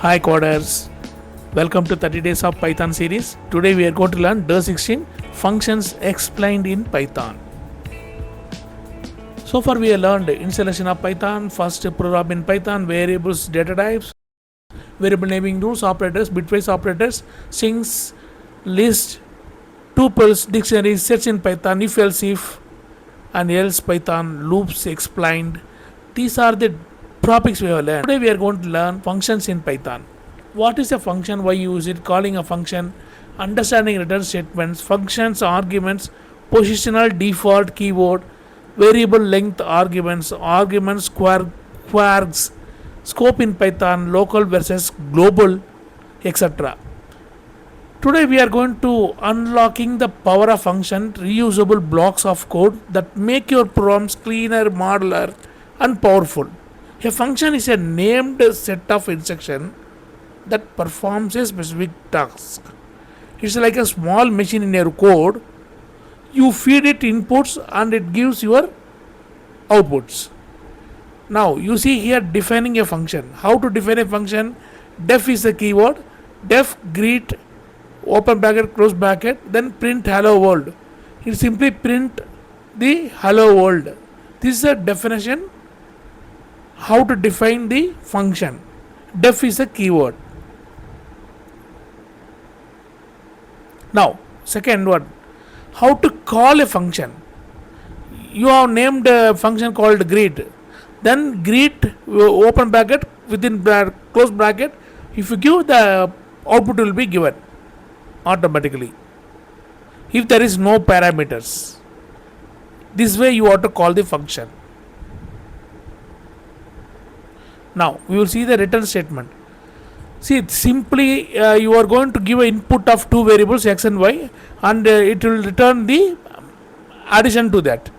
Hi coders, welcome to 30 days of Python series. Today we are going to learn day 16 functions explained in Python. So far we have learned installation of Python, first program in Python, variables, data types, variable naming rules, operators, bitwise operators, strings, list, tuples, dictionaries, sets in Python, if else if and else Python, loops explained. These are the topics we have learned. Today we are going to learn functions in Python. What is a function, why use it, calling a function, understanding return statements, functions, arguments, positional, default, keyword, variable length arguments, kwargs, scope in Python, local versus global, etc. Today we are going to unlocking the power of function, reusable blocks of code that make your programs cleaner, modular and powerful. A function is a named set of instructions that performs a specific task. It's like a small machine in your code. You feed it inputs and it gives your outputs. Now you see here defining a function. How to define a function? Def is the keyword. Def greet open bracket close bracket, then print hello world. It simply print the hello world. This is a definition. How to define the function. Def is a keyword. Now second one, how to call a function. You have named a function called greet, then greet open bracket within close bracket. If you give, the output will be given automatically if there is no parameters. This way you have to call the function. Now we will see the return statement. See, simply you are going to give an input of two variables x and y, and it will return the addition to that.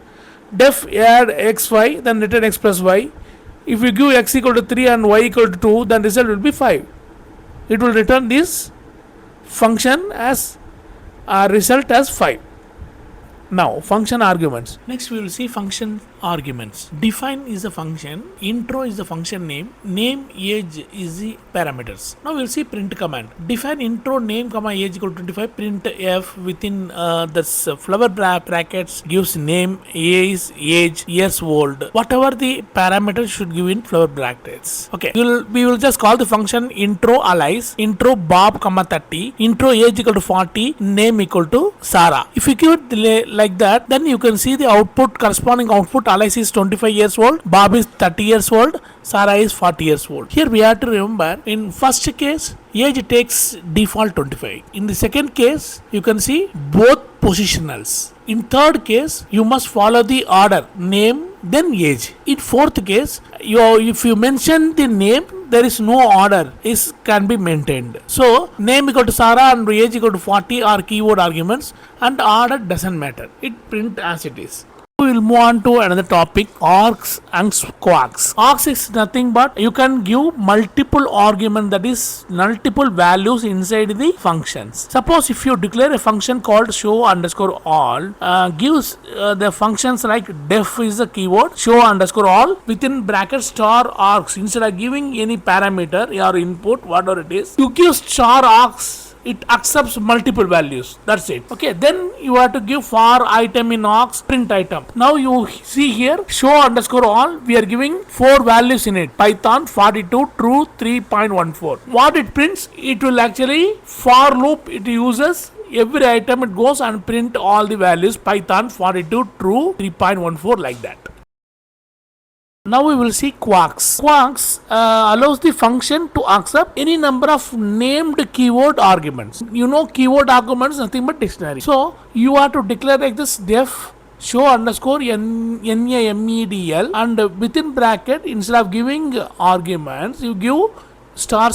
Def add x y, then return x plus y. If you give x equal to 3 and y equal to 2, then result will be 5. It will return this function as result as 5. Now function arguments. Next we will see function arguments. Define is the function, intro is the function name age is the parameters. Now we will see print command. Define intro name comma age equal to 25, print f within this flower brackets gives name, age, years old. Whatever the parameters should give in flower brackets. Okay, we will just call the function intro alias, intro Bob comma 30, intro age equal to 40, name equal to Sarah. If you give it like that, then you can see the output, corresponding output. Alice is 25 years old, Bob is 30 years old, Sarah is 40 years old. Here we have to remember, in first case age takes default 25. In the second case you can see both positionals. In third case you must follow the order, name then age. In fourth case, if you mention the name, there is no order, is can be maintained. So name equal to Sarah and age equal to 40 are keyword arguments, and order doesn't matter, it print as it is. We will move on to another topic, args and kwargs. Args is nothing but you can give multiple argument, that is multiple values inside the functions. Suppose if you declare a function called show underscore all, gives the functions like def is the keyword, show underscore all within bracket star args. Instead of giving any parameter or input, whatever it is, you give star args. It accepts multiple values. That's it. Okay, then you have to give for item in args, print item. Now you see here show underscore all, we are giving 4 values in it. Python 42, true 3.14. What it prints, it will actually for loop, it uses every item, it goes and print all the values. Python 42, true 3.14, like that. Now we will see kwargs. Kwargs allows the function to accept any number of named keyword arguments. You know, keyword arguments nothing but dictionary. So you have to declare like this: def show underscore namedl, and within bracket, instead of giving arguments, you give star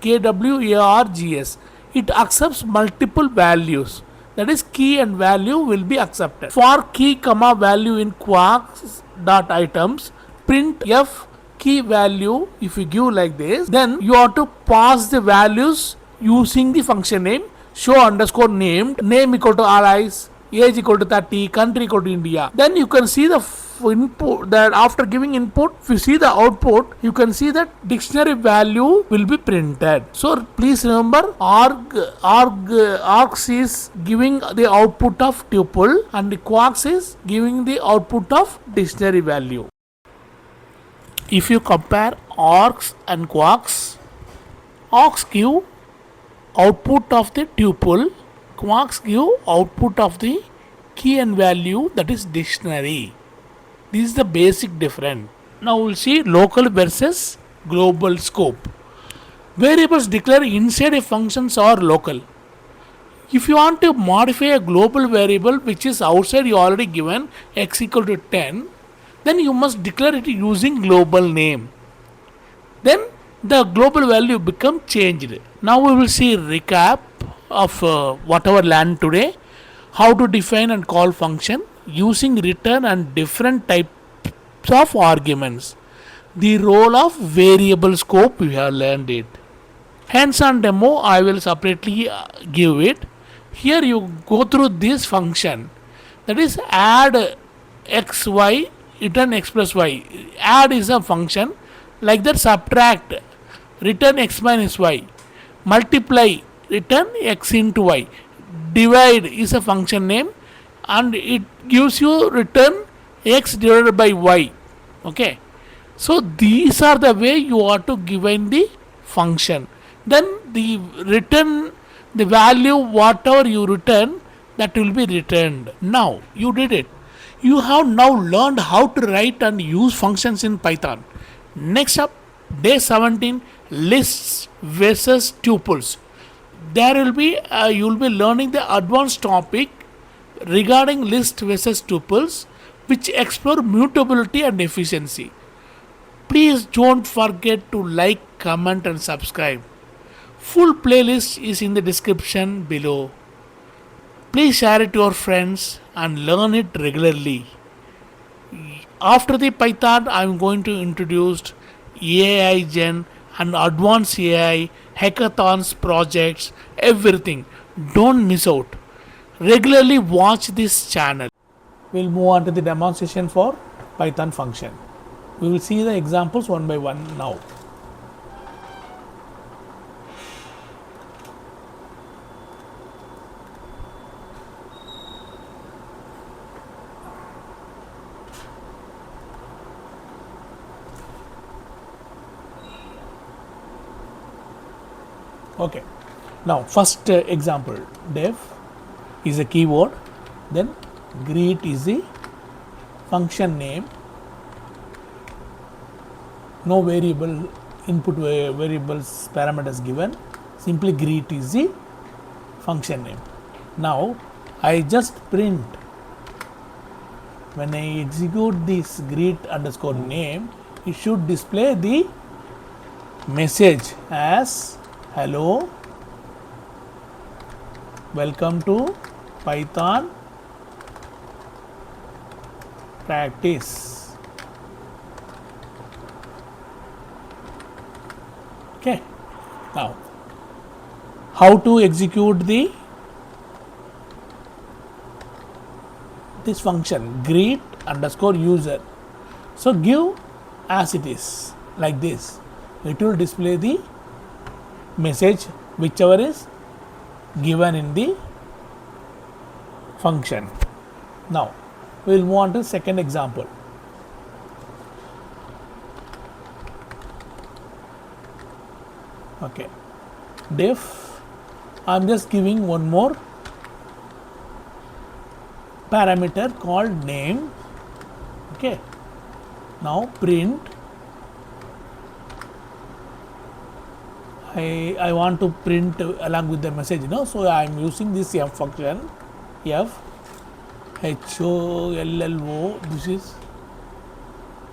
kwargs. It accepts multiple values. That is, key and value will be accepted. For key comma value in kwargs dot items, print f key value. If you give like this, then you have to pass the values using the function name show underscore named, name equal to Alice, age equal to 30, country equal to India. Then you can see the input, that after giving input, if you see the output, you can see that dictionary value will be printed. So please remember, args is giving the output of tuple and the kwargs is giving the output of dictionary value. If you compare args and kwargs, args give output of the tuple, kwargs give output of the key and value, that is dictionary. This is the basic difference. Now we'll see local versus global scope. Variables declared inside a functions are local. If you want to modify a global variable which is outside you already given x equal to 10, then you must declare it using global name. Then the global value become changed. Now we will see recap of whatever learned today. How to define and call function using return and different types of arguments. The role of variable scope, we have learned it. Hands-on demo I will separately give it. Here you go through this function, that is add x y, return x plus y. Add is a function, like that subtract, return x minus y, multiply, return x into y, divide is a function name and it gives you return x divided by y. Okay, so these are the way you are to give in the function. Then the return, the value whatever you return, that will be returned. Now you did it. You have now learned how to write and use functions in Python. Next up, day 17, lists versus tuples. There will be you will be learning the advanced topic regarding list versus tuples, which explore mutability and efficiency. Please don't forget to like, comment and subscribe. Full playlist is in the description below. Please share it to your friends and learn it regularly. After the Python, I am going to introduce AI Gen and advanced AI, hackathons, projects, everything. Don't miss out. Regularly watch this channel. We'll move on to the demonstration for Python function. We will see the examples one by one now. Okay, now first example, def is a keyword, then greet is the function name, no variable input variables parameters given, simply greet is the function name. Now I just print, when I execute this greet underscore name, it should display the message as hello, welcome to Python practice. Okay, now how to execute this function greet underscore user. So give as it is, like this. It will display the message whichever is given in the function. Now we will move on to second example. Okay, def, I am just giving one more parameter called name. Okay, now print, I want to print along with the message, so I am using this f function, f HOLLO, this is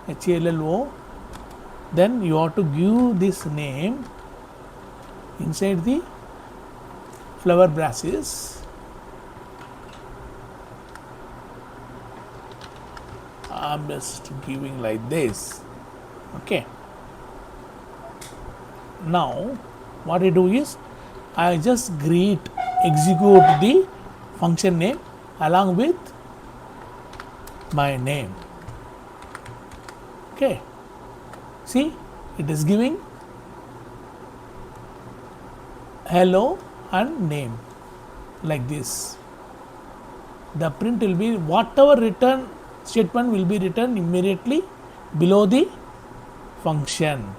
HLLO. Then you have to give this name inside the flower braces. I'm just giving like this. Okay, now what I do is I just execute the function name along with my name. Okay, see, it is giving hello and name like this. The print will be whatever return statement will be written immediately below the function.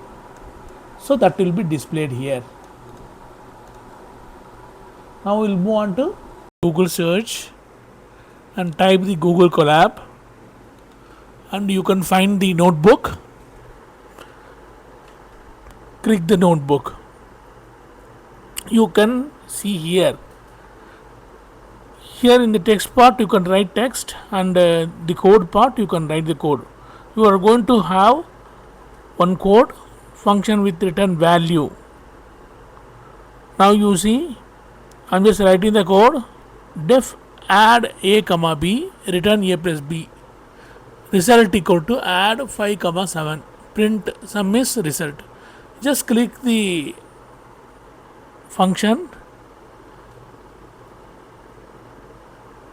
So that will be displayed here. Now we'll move on to Google search and type the Google Colab, and you can find the notebook. Click the notebook. You can see here in the text part you can write text, and the code part you can write the code. You are going to have one code function with return value. Now you see, I'm just writing the code. Def add a comma b, return a plus b, result equal to add 5 comma 7, print sum is result. Just click the function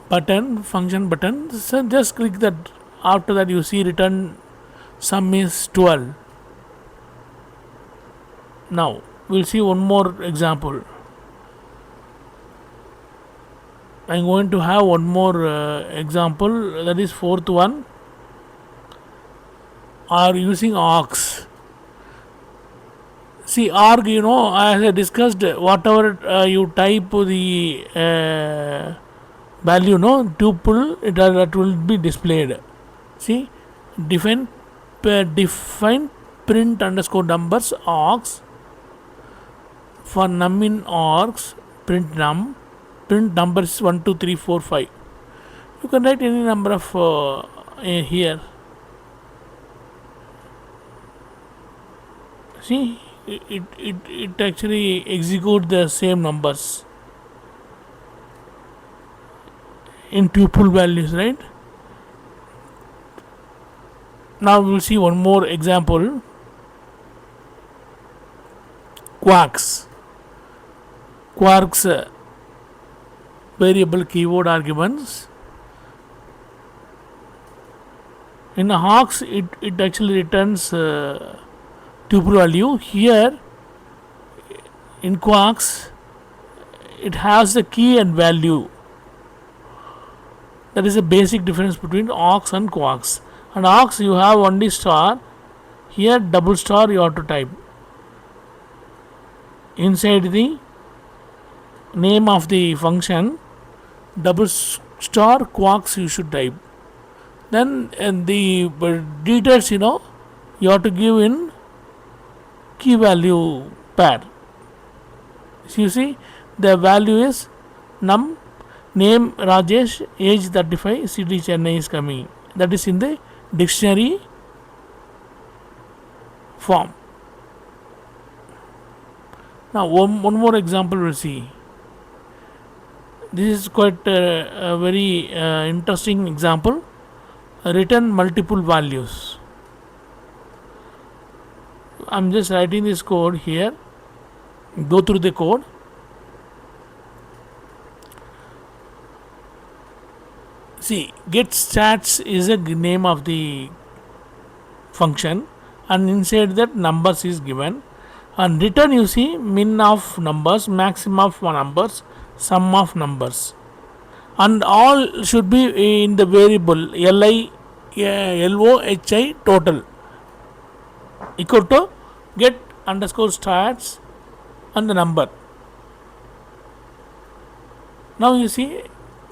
button, so just click that. After that you see return sum is 12. Now we'll see one more example. I'm going to have one more example, that is fourth one. Are using args. See, arg, as I discussed, whatever you type the value, tuple, that will be displayed. See, define print underscore numbers args. For num in args, print numbers 1, 2, 3, 4, 5. You can write any number of here. See, it actually execute the same numbers in tuple values, right? Now we will see one more example. Kwargs variable keyword arguments. In args it actually returns tuple value. Here in kwargs it has the key and value. That is a basic difference between args and kwargs. And args you have only star. Here double star you have to type. Inside the name of the function, double star kwargs you should type. Then the details you have to give in key value pair. So you see the value is num, name Rajesh, age 35, city Chennai is coming. That is in the dictionary form. Now one more example we'll see. This is quite a very interesting example. Return multiple values. I'm just writing this code here. Go through the code. See, get stats is a name of the function, and inside that numbers is given. And return you see min of numbers, maximum of numbers, sum of numbers, and all should be in the variable LOHI total equal to get underscore stats and the number. Now you see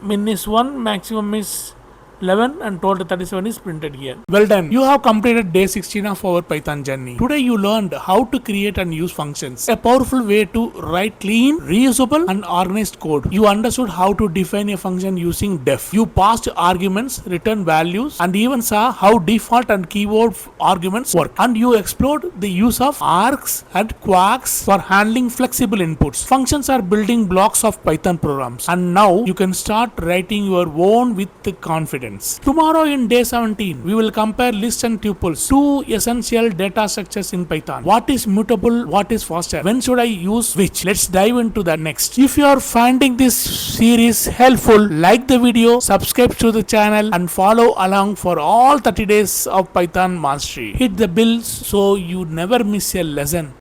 min is 1, maximum is 11, and total 37 is printed here. Well done. You have completed day 16 of our Python journey. Today you learned how to create and use functions, a powerful way to write clean, reusable and organized code. You understood how to define a function using def. You passed arguments, return values, and even saw how default and keyword arguments work. And you explored the use of args and kwargs for handling flexible inputs. Functions are building blocks of Python programs, and now you can start writing your own with confidence. contents. Tomorrow in day 17, we will compare lists and tuples, two essential data structures in Python. What is mutable? What is faster? When should I use which? Let's dive into that next. If you are finding this series helpful, like the video, subscribe to the channel, and follow along for all 30 days of Python mastery. Hit the bell so you never miss a lesson.